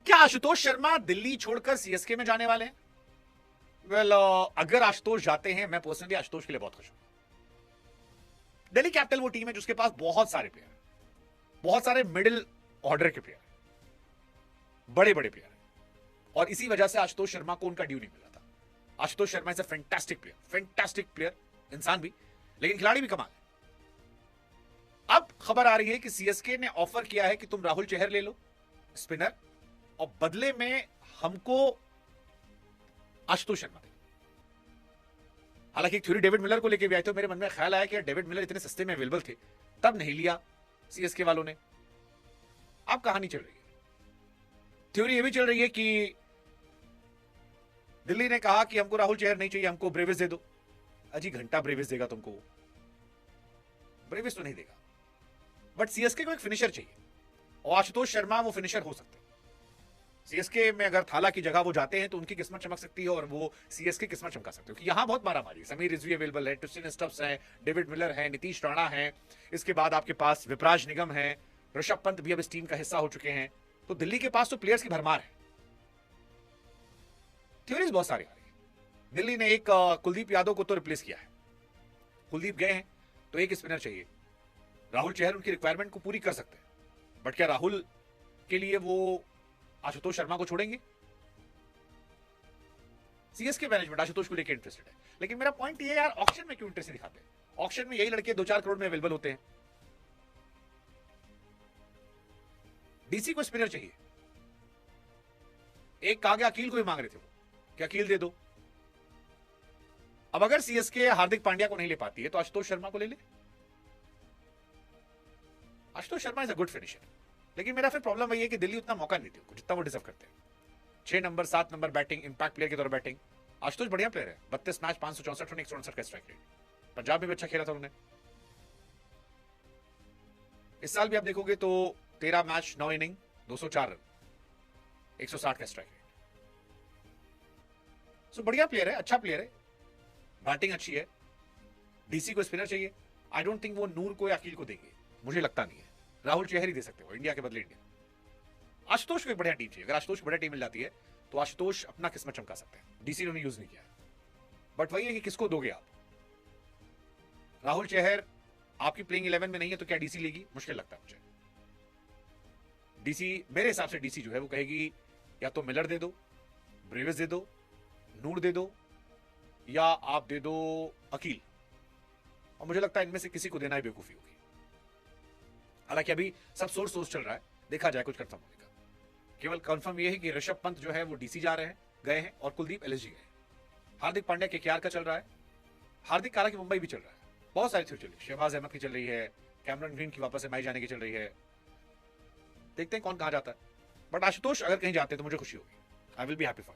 क्या आशुतोष शर्मा दिल्ली छोड़कर सीएसके में जाने वाले हैं? वेल, अगर आशुतोष जाते हैं, मैं पर्सनली आशुतोष के लिए बहुत खुश हूं। दिल्ली कैपिटल वो टीम है जिसके पास बहुत सारे प्लेयर, बहुत सारे मिडिल ऑर्डर के प्लेयर, बड़े बड़े प्लेयर, और इसी वजह से आशुतोष शर्मा को उनका ड्यू नहीं मिला था। Ashutosh Sharma is a fantastic player, इंसान भी, लेकिन खिलाड़ी भी कमाल है। अब खबर आ रही है कि सीएसके ने ऑफर किया है कि तुम राहुल चहर ले लो, स्पिनर, और बदले में हमको आशुतोष शर्मा दे। हालांकि थ्योरी डेविड मिलर को लेकर भी आई, तो मेरे मन में ख्याल आया कि डेविड मिलर इतने सस्ते में अवेलेबल थे, तब नहीं लिया सीएसके वालों ने। अब कहानी चल रही है, थ्योरी ये भी चल रही है कि दिल्ली ने कहा कि हमको राहुल चहर नहीं चाहिए, हमको ब्रेविस दे दो। अजी घंटा ब्रेविस देगा तुमको? ब्रेविस तो नहीं देगा, बट सीएसके को एक फिनिशर चाहिए, और आशुतोष शर्मा वो फिनिशर हो सकते हैं। सीएसके में अगर थाला की जगह वो जाते हैं तो उनकी किस्मत चमक सकती है, और वो सीएसके किस्मत चमका सकते हैं, यहां बहुत मारामारी। समीर रिजवी अवेलेबल है, ट्रिस्टन स्टब्स है, डेविड मिलर है, नीतीश राणा है, इसके बाद आपके पास विपराज निगम है, ऋषभ पंत भी अब इस टीम का हिस्सा हो चुके हैं। तो दिल्ली के पास तो प्लेयर्स की भरमार है, थ्योरीज बहुत सारी आ रही है। दिल्ली ने एक कुलदीप यादव को तो रिप्लेस किया है, कुलदीप गए हैं, तो एक स्पिनर चाहिए। राहुल चहर उनकी रिक्वायरमेंट को पूरी कर सकते हैं, बट क्या राहुल के लिए वो आशुतोष शर्मा को छोड़ेंगे? सीएसके मैनेजमेंट आशुतोष को लेकर इंटरेस्टेड है, लेकिन मेरा पॉइंट ये यार, ऑक्शन में क्यों इंटरेस्ट दिखाते हैं? ऑक्शन में यही लड़के 2-4 करोड़ में अवेलेबल होते हैं। डीसी को स्पिनर चाहिए, एक कहा गया अकील को ही मांग रहे थे वो, क्या अकील दे दो। अब अगर सीएसके हार्दिक पांड्या को नहीं ले पाती है तो आशुतोष शर्मा को ले ले। Ashutosh Sharma is a good finisher, लेकिन मेरा फिर प्रॉब्लम वही है कि दिल्ली उतना मौका नहीं देती उनको जितना वो डिजर्व करते हैं। 6 number 7 number batting, impact player के तौर पर बैटिंग। आशुतोच बढ़िया प्लेयर है, 32 मैच 564 रन 169 का स्ट्राइक रेट, पंजाब में भी अच्छा खेला था उन्होंने। इस साल भी आप देखोगे तो 13 मैच 9 इनिंग 204 रन 160 का स्ट्राइक रेट। सो बढ़िया प्लेयर है, अच्छा प्लेयर है, बैटिंग अच्छी है। डीसी को स्पिनर चाहिए, आई डोंट थिंक वो नूर को या अकील को देंगे, मुझे लगता नहीं है। राहुल चहर ही दे सकते हो इंडिया के बदले इंडिया। आशुतोष को एक बढ़िया टीम चाहिए, अगर आशुतोष को बढ़िया टीम मिल जाती है तो आशुतोष अपना किस्मत चमका सकते हैं। डीसी ने यूज नहीं किया, बट वही है कि किसको दोगे आप? राहुल चहर आपकी प्लेइंग 11 में नहीं है तो क्या डीसी लेगी? मुश्किल लगता है मुझे। डीसी, मेरे हिसाब से डीसी जो है वो कहेगी या तो मिलर दे दो, ब्रेविस दे दो, नूर दे दो, या आप दे दो अकील, और मुझे लगता है इनमें से किसी को देना ही बेवकूफी होगी। हालांकि अभी सब सोर्स चल रहा है, देखा जाए कुछ कंफर्म होगा। केवल कंफर्म यह है कि ऋषभ पंत जो है वो डीसी जा रहे हैं, गए हैं, और कुलदीप एलएसजी गए हैं। हार्दिक पांड्या केकेआर का चल रहा है, हार्दिक कारा की मुंबई भी चल रहा है, बहुत सारी थ्योरी चल रही है। शहबाज अहमद की चल रही है, कैमरन ग्रीन की वापस एमआई जाने की चल रही है। देखते हैं कौन कहां जाता है, बट आशुतोष अगर कहीं जाते हैं तो मुझे खुशी होगी। I will be happy for